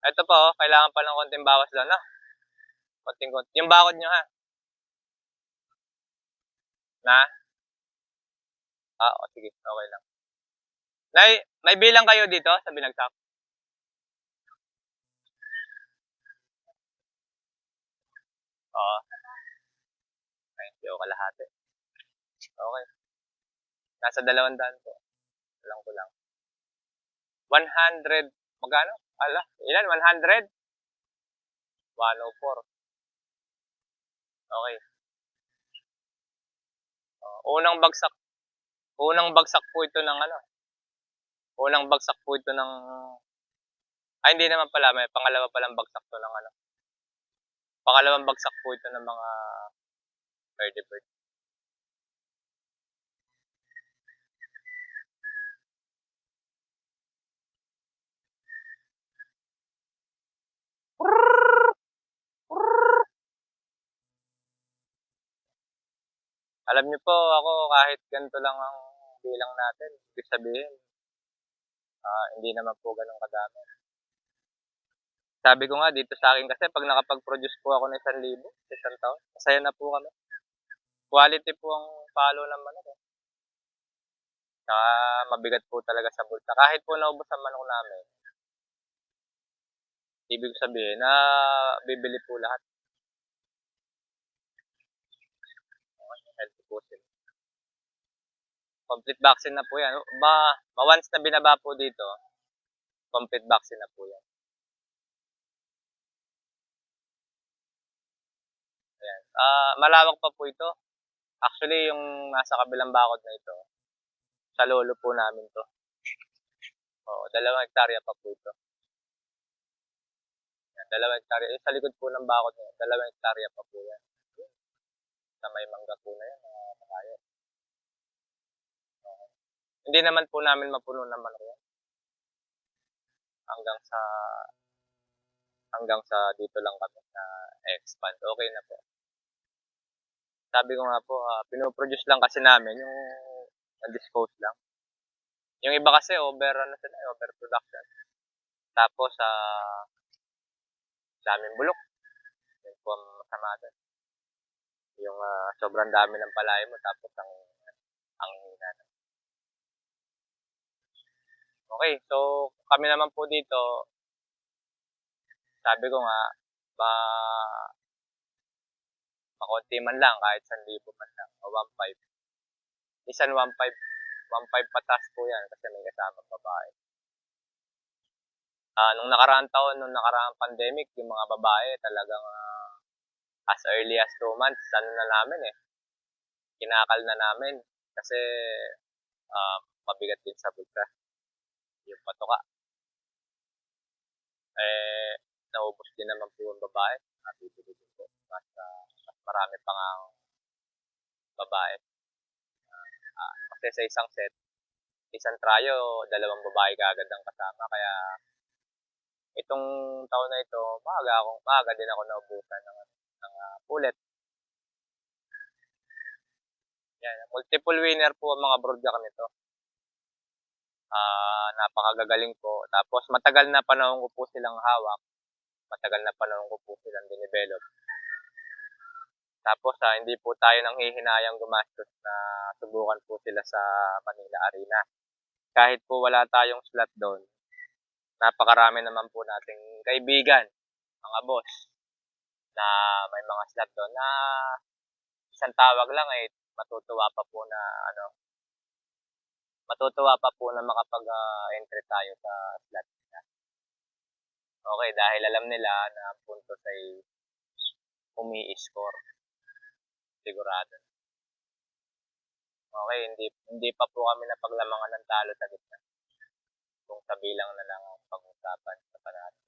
Ito pa oh, kailangan pa ng konting bawas lang na. Konting-konti. Yung bakod nyo ha. Na? Sige. Okay lang. May bilang kayo dito sa binagsak? Oo. Ay, hindi ako kalahati. Okay. Nasa 200 po. Alam ko lang. 100. Magkano? Ala, ilan? 100? 104. Okay. Unang bagsak. Unang bagsak po ito ng ano. Unang bagsak po ito ng... Ay, hindi naman pala. May pangalawa palang bagsak to ng ano. Pangalawang bagsak po ito ng mga early bird. Alam niyo po, ako kahit ganito lang ang bilang natin, ibig sabihin, hindi naman po ganun kadami. Sabi ko nga dito sa akin kasi pag nakapag-produce po ako ng 1,000 sa isang taon, masaya na po kami. Quality po ang palo ng manok. Saka mabigat po talaga sa bulsa. Kahit po naubos ang manok namin, ibig sabihin na bibili po lahat. Healthy po sila. Complete vaccine na po yan. Once na binaba po dito, complete vaccine na po yan. Ayan. Malawak pa po ito. Actually, yung nasa kabilang bakod na ito, sa lolo po namin to. 2 hektarya pa po ito. 2 hektarya. Sa likod po ng bakod na 2 hektarya pa po yan. Sa may mangga po na yan, kaya. Hindi naman po namin mapuno ng manok yan. Hanggang sa dito lang kami na expand. Okay na po. Sabi ko nga po, pinoproduce lang kasi namin yung na-dispose lang. Yung iba kasi overproduction. Tapos daming bulok. Yun po ang masama doon. Yung sobrang dami ng palay mo tapos ang hina. Okay, so kami naman po dito, sabi ko nga, makonti man lang, kahit 1,000 man lang, o 1,500. Isan 1,500, 1,500 patas po yan kasi may kasama babae. Nung nakaraang taon, nung nakaraang pandemic, yung mga babae talagang as early as 2 months, na namin kinakal na namin kasi mabigat din sa bulsa yung patuka. Naubos din naman po yung babae. Bibili din po. Mas marami pa nga ang babae. Kasi sa isang set, isang tryo, 2 babae kaagad ang kasama. Kaya itong taon na ito, maaga din ako naubusan ng ulit. Yan, multiple winner po ang mga broodjack nito. Napakagagaling po. Tapos matagal na panahon ko po silang hawak. Matagal na panahon ko po silang dinevelop. Tapos hindi po tayo nang hihinayang gumastos na subukan po sila sa Manila Arena. Kahit po wala tayong slot doon, napakarami naman po nating kaibigan, mga boss, na may mga slot doon na isang tawag lang matutuwa pa po na makapag-entry tayo sa slot nila. Okay, dahil alam nila na ang puntos ay umi-score. Sigurado. Okay, hindi pa po kami napaglamangan ng talo sa gitna. Kung sa bilang na lang ang pag-usapan sa panalo.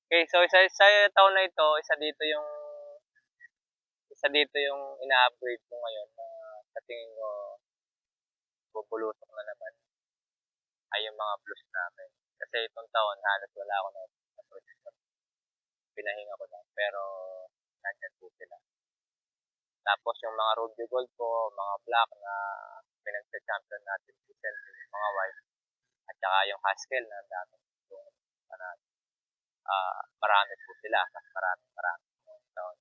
Okay, so sa taon na ito, isa dito yung ina-upgrade ko ngayon na sa tingin ko bubulusok na naman ay yung mga blues namin. Kasi itong taon halos wala ako na production. Pinahinga ko lang pero nandyan po sila. Tapos yung mga Ruby Gold ko, mga black na pinagsa-champion natin recently, mga white, at saka yung Haskell na dami. yung panalo. Marami po sila, mas marami ngayong taon.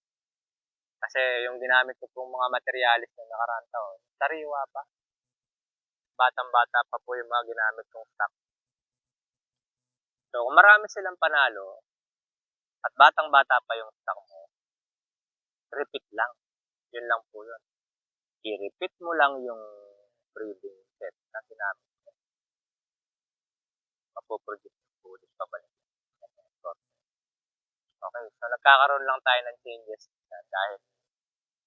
Kasi yung ginamit ko pong mga materialis nung nakaraang taon, sariwa pa. Batang-bata pa po yung mga ginamit kong stock. So, kung marami silang panalo, at batang-bata pa yung stock mo, repeat lang. Yun lang po yun. I-repeat mo lang yung breeding set na ginamit mo. Mapoproduce yung pulis pabalik. Okay, so nagkakaroon lang tayo ng changes dahil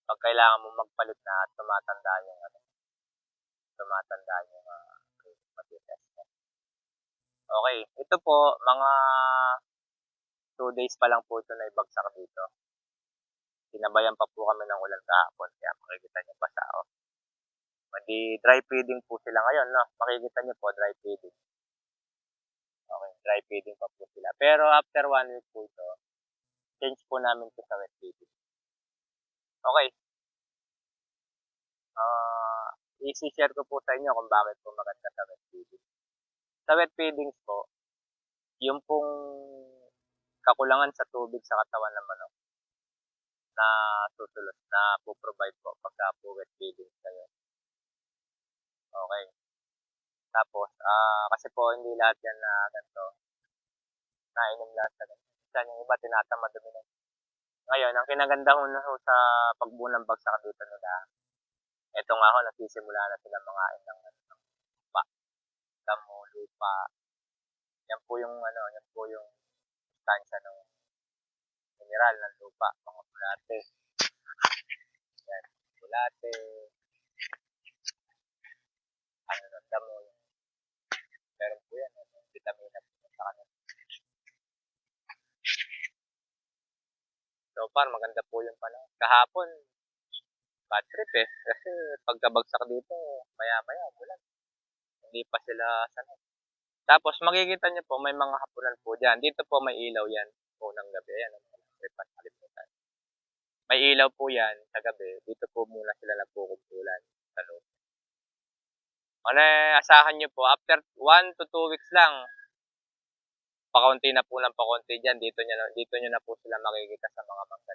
pag kailangan mo magpalit na at tumatanda yung breeding materials mo. Okay, ito po, mga 2 days pa lang po ito na ibagsak dito. Sinabayan pa po kami ng ulan kahapon, kaya makikita nyo basa ako. Hindi dry feeding po sila ngayon, no? Makikita nyo po, dry feeding. Okay, dry feeding pa po sila. Pero after 1 week po ito, change po namin ito sa wet feeding. Okay. I-share ko po sa inyo kung bakit po maganda sa wet feeding. Sa wet feedings po, yung pong kakulangan sa tubig sa katawan ng manok na susulot na po-provide po pagka po wet feeding kayo. Okay. Tapos, kasi po hindi lahat yan na ganito, nainom lahat sa ganito. Kasi yung iba tinatamad uminom. Ngayon, ang kinaganda ko na sa pagbuo ng bagsak dito nila, eto nga ho, nagsisimula na sila mangain ng lupa, damo, lupa. Yan po yung sustansya ng mineral ng lupa, mga bulate. Yan, bulate, damo. Meron po yan, vitamina po sa kanila. So far, maganda po yung panahon. Kahapon, bad trip kasi pagkabagsak dito, maya-maya, ulan. Hindi pa sila sanay. Tapos, makikita nyo po, may mga hapunan po dyan. Dito po may ilaw yan. Unang gabi, yan. May ilaw po yan sa gabi. Dito po muna sila nagkukumpulan sa loob. Ano, asahan nyo po, after 1 to 2 weeks lang, pakaunti na po ng pakaunti dyan. Dito nyo na po sila makikita sa mga mangga.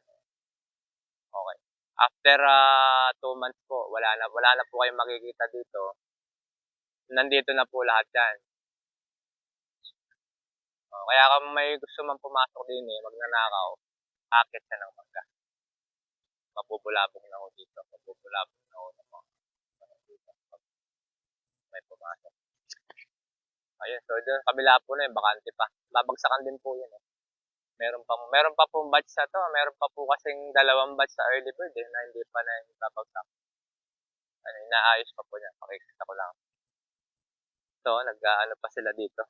Okay. After 2 months po, wala na po kayong makikita dito. Nandito na po lahat yan. Kaya kung may gusto man pumasok din magnanakaw, akit siya ng mangga. Mabubulabog na ho dito. Mabubulabog na ho ng mga dito. May pumasok. Ayun, so doon kabila po na bakante pa. Babagsakan din po yun. Meron pa pong batch sa to. Meron pa po kasing 2 batch sa early bird na hindi pa na babagsak. Inaayos pa po niya. Pakikita ko lang. So, nag-ano pa sila dito.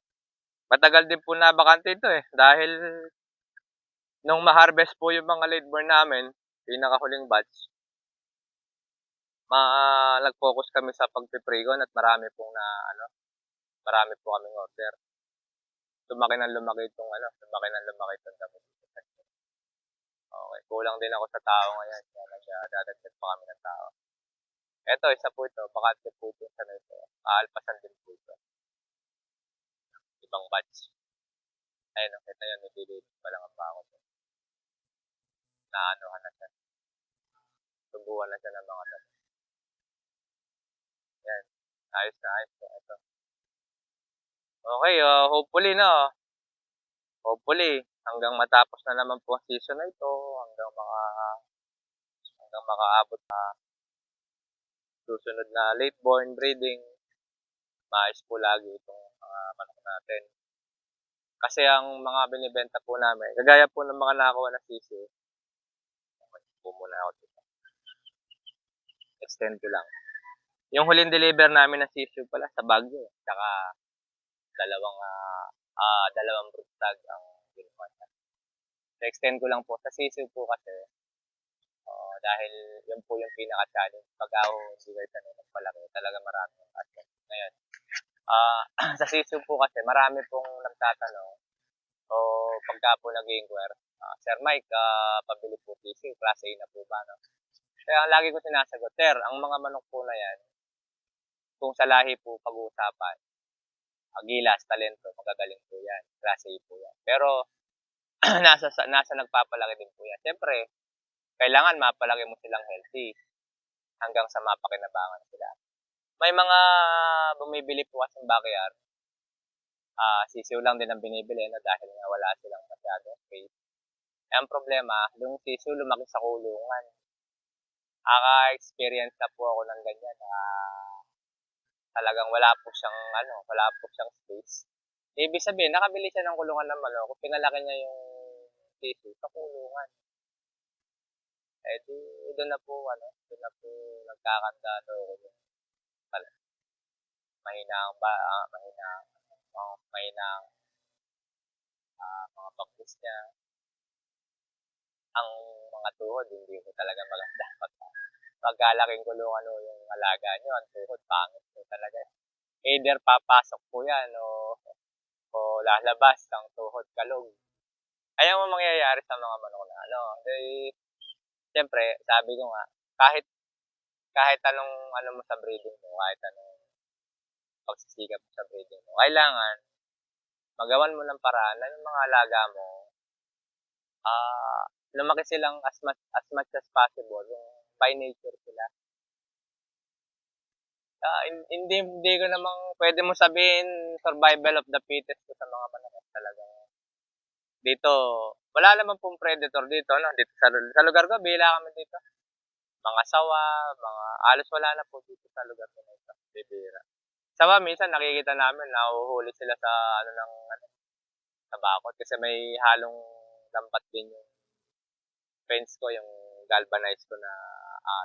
Matagal din po na bakante ito dahil nung ma-harvest po yung mga late born namin, pinakahuling batch, nag-focus kami sa pagpipregon at marami po kaming order. Lumaki ng lumaki itong damo. Okay, kulang din ako sa tao ngayon, kaya nagdadagdag pa kami ng tao. Ito, isa po ito, bakante po ito, sana ito, aalpasan din po ito. Ibang batch. Ayun, nakita nyo, nililinis pa lang ang bako. Naanohan na siya. Tubuhan na siya ng mga damo. Yan, ayos na. Ito. Okay, hopefully hopefully, hanggang matapos na naman po ang season na ito, hanggang makaabot na susunod na late born breeding, maayos po lagi itong mga manok natin. Kasi ang mga binibenta po namin, kagaya po ng mga nakakuha na sisi, po muna ako dito. Extend ko lang. Yung huling deliver namin ng sisi pala sa Baguio, saka dalawang broodstag ang ginawa niya. So, extend ko lang po sa sisi po kasi dahil yun po yung pinaka-challenge. Pag ako hindi kayo sanay magpalaki, talaga marami yung asset. Ngayon, sa sisi po kasi marami pong nagtatanong o pagka po nag-inquire, Sir Mike, pabili po sisi, klase A na po ba? No? Kaya lagi ko sinasagot, Sir, ang mga manok po na yan, kung sa lahi po pag-uusapan, gilas, talento, magagaling po yan. Klase A po yan. Pero, nasa nagpapalaki din po yan. Siyempre, kailangan mapalaki mo silang healthy hanggang sa mapakinabangan sila. May mga bumibili po kasing backyard, sisiw lang din ang binibili no, dahil nga wala silang masyadong space. Ang problema, yung sisiw lumaki sa kulungan. Aka-experience na po ako ng ganyan. Talagang wala po siyang space. Ibig sabihin, nakabili siya ng kulungan ng manok, pinalaki niya yung sisiw sa kulungan. Eh di, doon na po nagkakandado yung mahina ang mga bagkus niya. Ang mga tuhod, hindi ko talaga maganda. Pagkalaking kulungan o yung alaga nyo, ang tuhod, pangit po talaga. Either papasok po yan o lalabas ang tuhod kalog. Ayaw mo mangyayari sa mga manok na siyempre, sabi ko nga, kahit ano mo sa breeding mo, kahit anong pagsisikap mo sa breeding mo, kailangan magawan mo ng paraan na yung mga alaga mo, lumaki silang as much as possible, yung by nature sila. Hindi ko namang pwede mo sabihin survival of the fittest ko sa mga manok. Talagang dito, wala naman pong predator dito, no? Dito sa lugar ko, bihila kami dito. Mga sawa, alos wala na po dito sa lugar ko na ito. Bibira. Sawa, minsan nakikita namin, nahuhuli sila sa sa bakod kasi may halong lampat din yung fence ko, yung galvanized ko na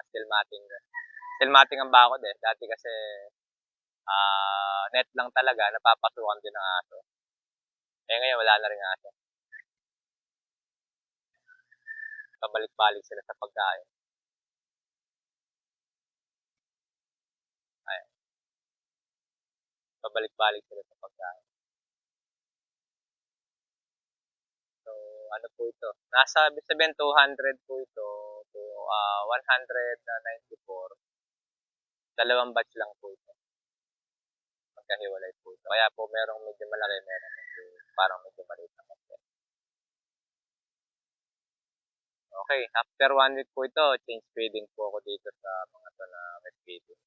steel matting. Steel matting ang bakod eh. Dati kasi net lang talaga, napapasukan din ng aso. Eh ngayon wala na rin aso. Pabalik-balik sila sa pagkain. Ay, pabalik-balik sila sa pagkain. So, ano po ito? Nasa 200 po ito to 194. Dalawang batch lang po ito. Magkahiwalay po ito. Kaya po merong medyo malaki, merong parang medyo maliit na konti. Okay, after 1 week po ito, change feeding po ako dito sa mga to na wet feeding.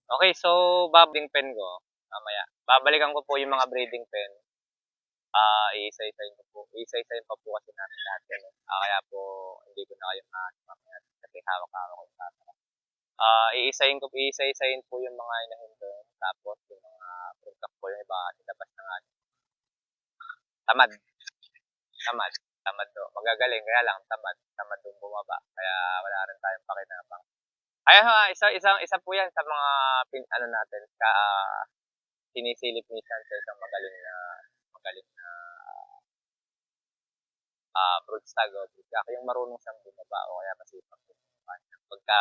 Okay, so breeding pen ko, mamaya. Babalikan ko po yung mga breeding pen. Iisa-isahin pa po kasi namin lahat yan. Kaya po, hindi ko na kayo mamaya kasi hawak-hawak ko yung camera. Iisa-isahin po yung mga inahin doon. Tapos yung mga product po yung iba, nilabas na nga. Tamad. Tamad to. Magagaling, kaya lang, tamad yung bumaba. Kaya wala rin tayong pakinabang. Ayun nga, isa po yan sa mga natin, sinisilip minsan sa isang magaling na broodstag o broodcock, yung marunong siyang bumaba o kaya masipag bumaba. Pagka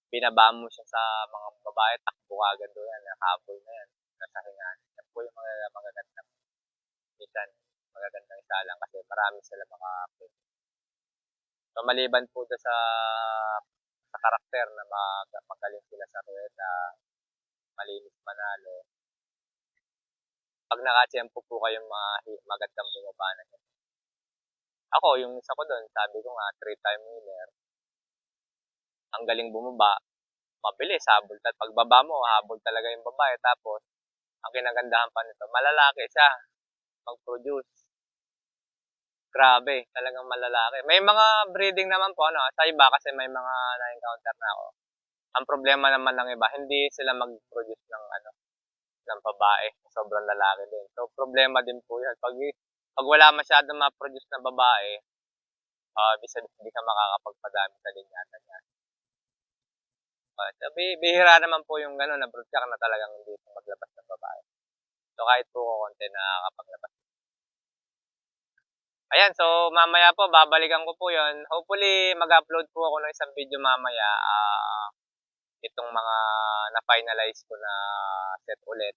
binaba mo siya sa mga babae, takbo ka agad doon yan, habol na yan, nasa hingan. Yan po yung mga magagandang minsan, magagandang isa lang kasi marami sila makapit. So, maliban po sa karakter na magaling sila sa rueda, malinis manalo, pag nakachempo po kayong magandang bumaba na siya. Ako, yung isa ko doon, sabi ko nga, 3-time winner. Ang galing bumaba, mabilis, habol. At pagbaba mo, habol talaga yung babae. Tapos, ang kinagandahan pa nito, malalaki siya mag-produce. Grabe, talagang malalaki. May mga breeding naman po, sa iba kasi may mga na-encounter na ako. Ang problema naman ng iba, hindi sila mag-produce ng babae. Sobrang lalaki din. So, problema din po yan. Pag wala masyadong ma-produce na babae, bisa hindi ka makakapagpadami sa linyata niya. Bihira naman po yung gano'n na broodcock na talagang hindi maglabas ng babae. So, kahit po konti nakakapaglabas. Ayan, so mamaya po, babalikan ko po yon. Hopefully, mag-upload po ako ng isang video mamaya. Itong mga na-finalize ko na set ulit.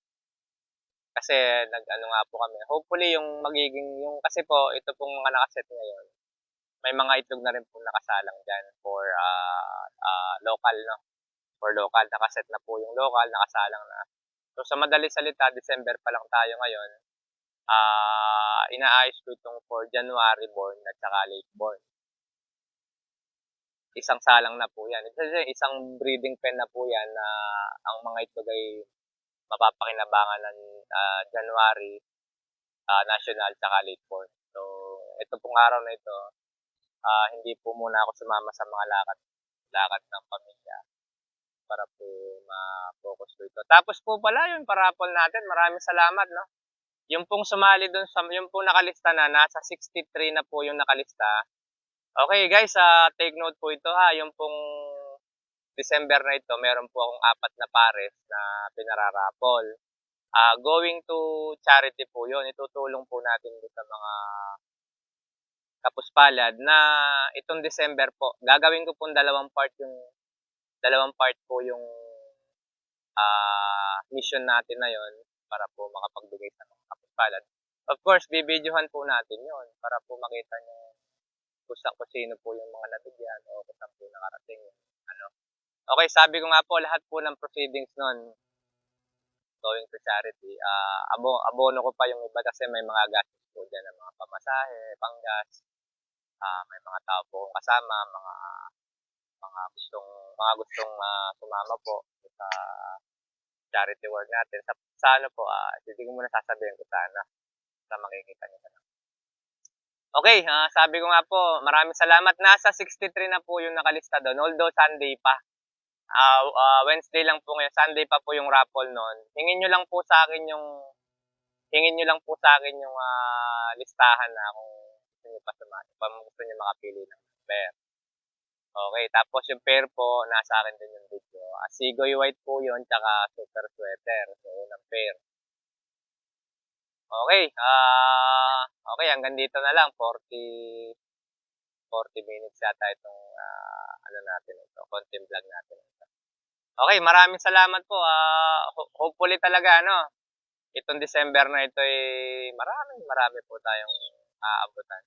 Kasi nag-ano nga po kami. Hopefully, yung kasi po, ito pong mga nakaset ngayon, may mga itlog na rin po nakasalang diyan for local, no? For local, nakaset na po yung local, nakasalang na. So sa madaling salita, December pa lang tayo ngayon. Inaayos ko itong for January born at saka late born. Isang salang na po yan. Isang breeding pen na po yan na ang mga itlog ay mapapakinabangan ng January, national, saka late born. So, ito pong araw na ito, hindi po muna ako sumama sa mga lakad ng pamilya para po ma-focus ko ito. Tapos po pala yung parapol natin, maraming salamat, no? Yung pong sumali dun sa, yung pong nakalista na, nasa 63 na po yung nakalista. Okay guys, take note po ito ha, yung pong December na ito, meron po akong 4 na pares na pinararapol. Going to charity po yun, itutulong po natin sa mga kapuspalad na itong December po. Gagawin ko pong dalawang part po yung mission natin na yon para po makapagbigay sa mga kapuspalad. Of course, bibidyohan po natin yon para po makita nyo kung sino po yung mga nabigyan o kung saan po nakarating. Ano. Okay, sabi ko nga po, lahat po ng proceedings nun going to charity. Abono ko pa yung iba kasi may mga gastos po dyan ng mga pamasahe, panggas. May mga tao po kasama, mga gustong sumama po sa charity work natin. Sa ano po, hindi ko muna sasabihin ko sana sa makikita nyo na. Okay, sabi ko nga po, maraming salamat. Nasa 63 na po yung nakalista doon, although Sunday pa. Wednesday lang po ngayon, Sunday pa po yung raffle noon. Hingin nyo lang po sa akin yung listahan na kung gusto nyo pa sumali, kung gusto nyo makapili ng pair. Okay, tapos yung pair po, nasa akin din yung video. Sigoy white po yun, tsaka super sweater. So, unang pair. Okay, okay, hanggang dito na lang. 40 minutes yata itong content vlog natin. Okay, maraming salamat po. Hopefully talaga, itong December na ito ay marami po tayong aabutan.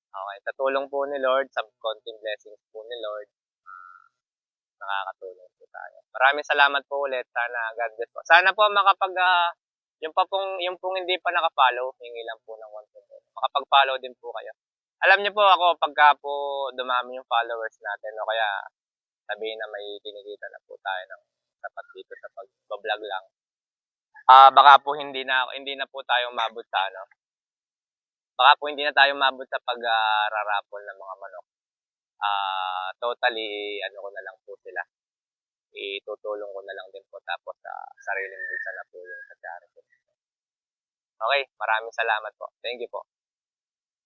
Okay, sa tulong po ni Lord, sa konting blessings po ni Lord, nakakatulong po tayo. Maraming salamat po ulit. Sana God bless po. Sana po yung pong hindi pa naka-follow, hingi lang po ng konti po. Makapag-follow din po kayo. Alam niyo po ako, pagka po dumami yung followers natin, o kaya sabihin na may kinikita na po tayo ng sapat dito sa pag-vlog lang. Baka po hindi na po tayo mabot sa baka po hindi na tayo mabot sa pag-rarapol ng mga manok. Totally, ko na lang po sila. Itutulong ko na lang din po tapos sa sariling bulsa na po yung sa charity. Okay, maraming salamat po. Thank you po.